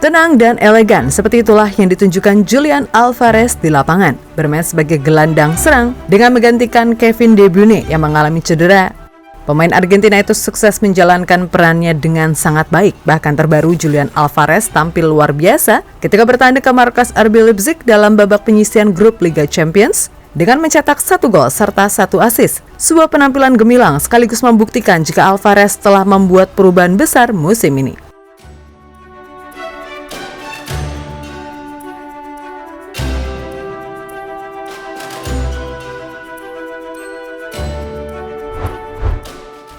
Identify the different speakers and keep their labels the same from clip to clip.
Speaker 1: Tenang dan elegan, seperti itulah yang ditunjukkan Julian Alvarez di lapangan, bermain sebagai gelandang serang dengan menggantikan Kevin De Bruyne yang mengalami cedera. Pemain Argentina itu sukses menjalankan perannya dengan sangat baik, bahkan terbaru Julian Alvarez tampil luar biasa ketika bertanding ke markas RB Leipzig dalam babak penyisihan grup Liga Champions dengan mencetak 1 gol serta 1 assist. Sebuah penampilan gemilang sekaligus membuktikan jika Alvarez telah membuat perubahan besar musim ini.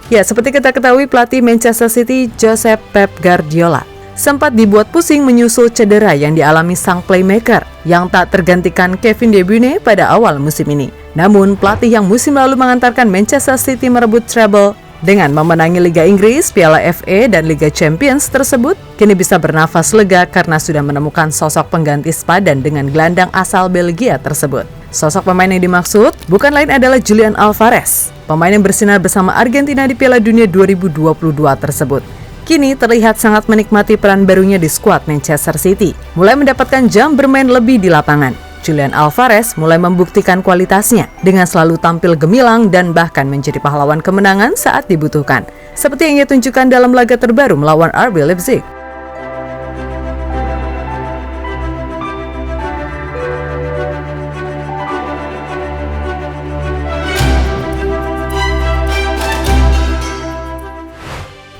Speaker 1: Ya, seperti kita ketahui, pelatih Manchester City Josep Pep Guardiola sempat dibuat pusing menyusul cedera yang dialami sang playmaker yang tak tergantikan Kevin De Bruyne pada awal musim ini. Namun, pelatih yang musim lalu mengantarkan Manchester City merebut treble dengan memenangi Liga Inggris, Piala FA, dan Liga Champions tersebut, kini bisa bernafas lega karena sudah menemukan sosok pengganti sepadan dengan gelandang asal Belgia tersebut. Sosok pemain yang dimaksud bukan lain adalah Julian Alvarez, pemain yang bersinar bersama Argentina di Piala Dunia 2022 tersebut. Kini terlihat sangat menikmati peran barunya di skuad Manchester City, mulai mendapatkan jam bermain lebih di lapangan. Julian Alvarez mulai membuktikan kualitasnya dengan selalu tampil gemilang dan bahkan menjadi pahlawan kemenangan saat dibutuhkan, seperti yang ia tunjukkan dalam laga terbaru melawan RB Leipzig.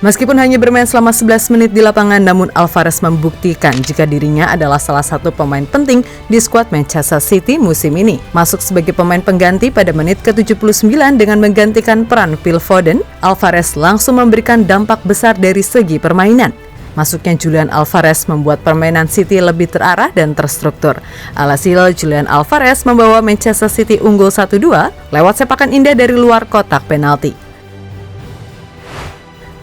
Speaker 1: Meskipun hanya bermain selama 11 menit di lapangan, namun Alvarez membuktikan jika dirinya adalah salah satu pemain penting di skuad Manchester City musim ini. Masuk sebagai pemain pengganti pada menit ke-79 dengan menggantikan peran Phil Foden, Alvarez langsung memberikan dampak besar dari segi permainan. Masuknya Julian Alvarez membuat permainan City lebih terarah dan terstruktur. Alhasil, Julian Alvarez membawa Manchester City unggul 1-2 lewat sepakan indah dari luar kotak penalti.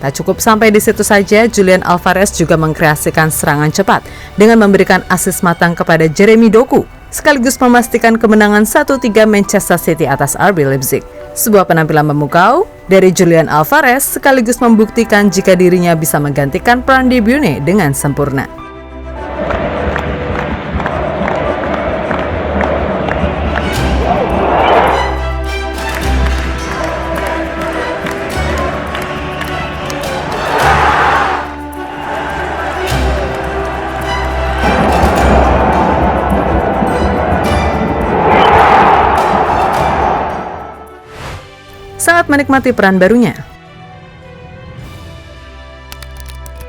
Speaker 1: Tak cukup sampai di situ saja, Julian Alvarez juga mengkreasikan serangan cepat dengan memberikan assist matang kepada Jeremy Doku, sekaligus memastikan kemenangan 1-3 Manchester City atas RB Leipzig. Sebuah penampilan memukau dari Julian Alvarez sekaligus membuktikan jika dirinya bisa menggantikan peran De Bruyne dengan sempurna. Sangat menikmati peran barunya.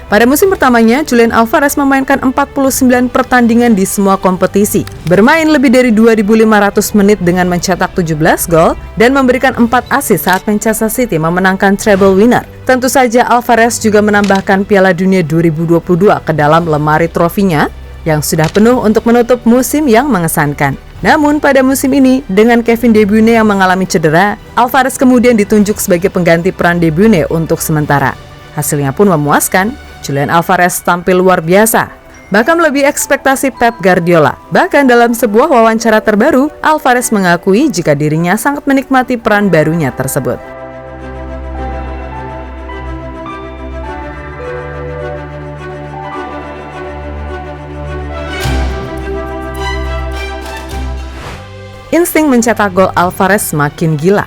Speaker 1: Pada musim pertamanya, Julian Alvarez memainkan 49 pertandingan di semua kompetisi, bermain lebih dari 2.500 menit dengan mencetak 17 gol dan memberikan 4 assist saat Manchester City memenangkan treble winner. Tentu saja Alvarez juga menambahkan Piala Dunia 2022 ke dalam lemari trofinya yang sudah penuh untuk menutup musim yang mengesankan. Namun pada musim ini, dengan Kevin De Bruyne yang mengalami cedera, Alvarez kemudian ditunjuk sebagai pengganti peran De Bruyne untuk sementara. Hasilnya pun memuaskan, Julian Alvarez tampil luar biasa, bahkan melebihi ekspektasi Pep Guardiola. Bahkan dalam sebuah wawancara terbaru, Alvarez mengakui jika dirinya sangat menikmati peran barunya tersebut. Insting mencetak gol Alvarez makin gila.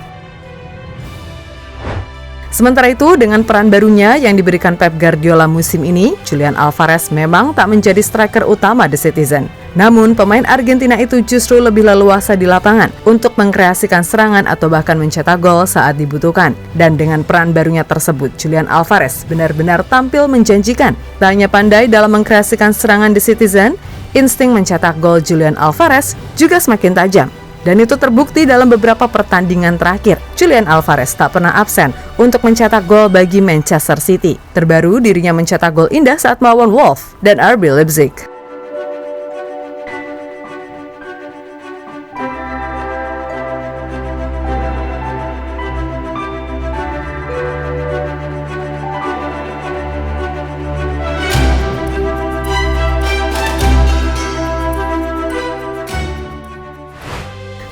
Speaker 1: Sementara itu, dengan peran barunya yang diberikan Pep Guardiola musim ini, Julian Alvarez memang tak menjadi striker utama The Citizen. Namun, pemain Argentina itu justru lebih leluasa di lapangan untuk mengkreasikan serangan atau bahkan mencetak gol saat dibutuhkan. Dan dengan peran barunya tersebut, Julian Alvarez benar-benar tampil menjanjikan. Tak hanya pandai dalam mengkreasikan serangan The Citizen, insting mencetak gol Julian Alvarez juga semakin tajam. Dan itu terbukti dalam beberapa pertandingan terakhir. Julian Alvarez tak pernah absen untuk mencetak gol bagi Manchester City. Terbaru dirinya mencetak gol indah saat melawan Wolves dan RB Leipzig.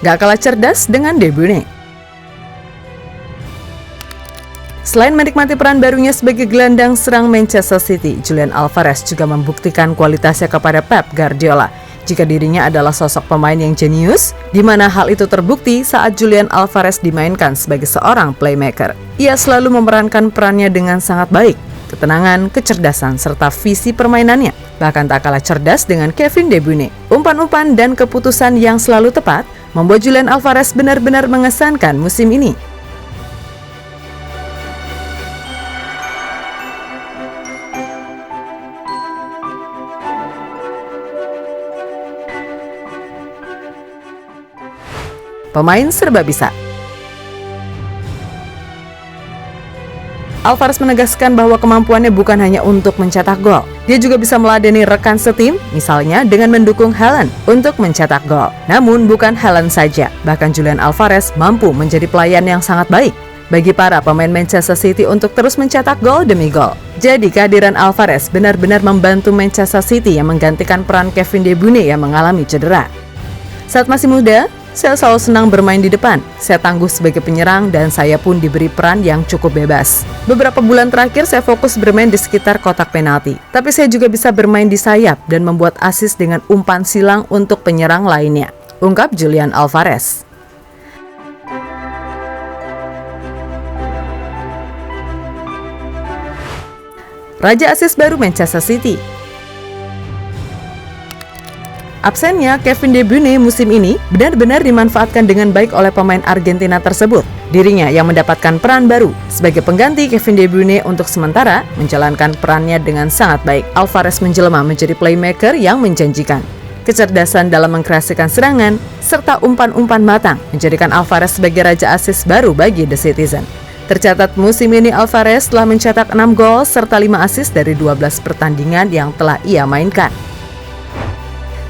Speaker 1: Gak kalah cerdas dengan De Bruyne. Selain menikmati peran barunya sebagai gelandang serang Manchester City, Julian Alvarez juga membuktikan kualitasnya kepada Pep Guardiola. Jika dirinya adalah sosok pemain yang jenius, di mana hal itu terbukti saat Julian Alvarez dimainkan sebagai seorang playmaker. Ia selalu memerankan perannya dengan sangat baik, ketenangan, kecerdasan, serta visi permainannya. Bahkan tak kalah cerdas dengan Kevin De Bruyne. Umpan-umpan dan keputusan yang selalu tepat membuat Julian Alvarez benar-benar mengesankan musim ini. Pemain serba bisa. Alvarez menegaskan bahwa kemampuannya bukan hanya untuk mencetak gol. Dia juga bisa meladeni rekan setim, misalnya dengan mendukung Haaland untuk mencetak gol. Namun bukan Haaland saja, bahkan Julian Alvarez mampu menjadi pelayan yang sangat baik bagi para pemain Manchester City untuk terus mencetak gol demi gol. Jadi kehadiran Alvarez benar-benar membantu Manchester City yang menggantikan peran Kevin De Bruyne yang mengalami cedera. Saat masih muda, saya selalu senang bermain di depan. Saya tangguh sebagai penyerang dan saya pun diberi peran yang cukup bebas. Beberapa bulan terakhir saya fokus bermain di sekitar kotak penalti. Tapi saya juga bisa bermain di sayap dan membuat assist dengan umpan silang untuk penyerang lainnya, ungkap Julian Alvarez. Raja assist baru Manchester City. Absennya Kevin De Bruyne musim ini benar-benar dimanfaatkan dengan baik oleh pemain Argentina tersebut. Dirinya yang mendapatkan peran baru sebagai pengganti Kevin De Bruyne untuk sementara menjalankan perannya dengan sangat baik. Alvarez menjelma menjadi playmaker yang menjanjikan. Kecerdasan dalam mengkreasikan serangan serta umpan-umpan matang menjadikan Alvarez sebagai raja assist baru bagi The Citizen. Tercatat musim ini Alvarez telah mencetak 6 gol serta 5 assist dari 12 pertandingan yang telah ia mainkan.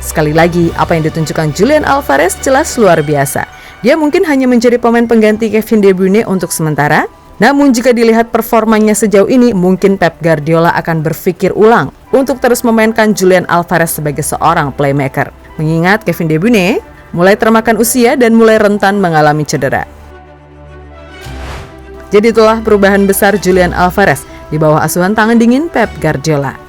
Speaker 1: Sekali lagi, apa yang ditunjukkan Julian Alvarez jelas luar biasa. Dia mungkin hanya menjadi pemain pengganti Kevin De Bruyne untuk sementara, namun jika dilihat performanya sejauh ini, mungkin Pep Guardiola akan berpikir ulang untuk terus memainkan Julian Alvarez sebagai seorang playmaker. Mengingat Kevin De Bruyne mulai termakan usia dan mulai rentan mengalami cedera. Jadi itulah perubahan besar Julian Alvarez di bawah asuhan tangan dingin Pep Guardiola.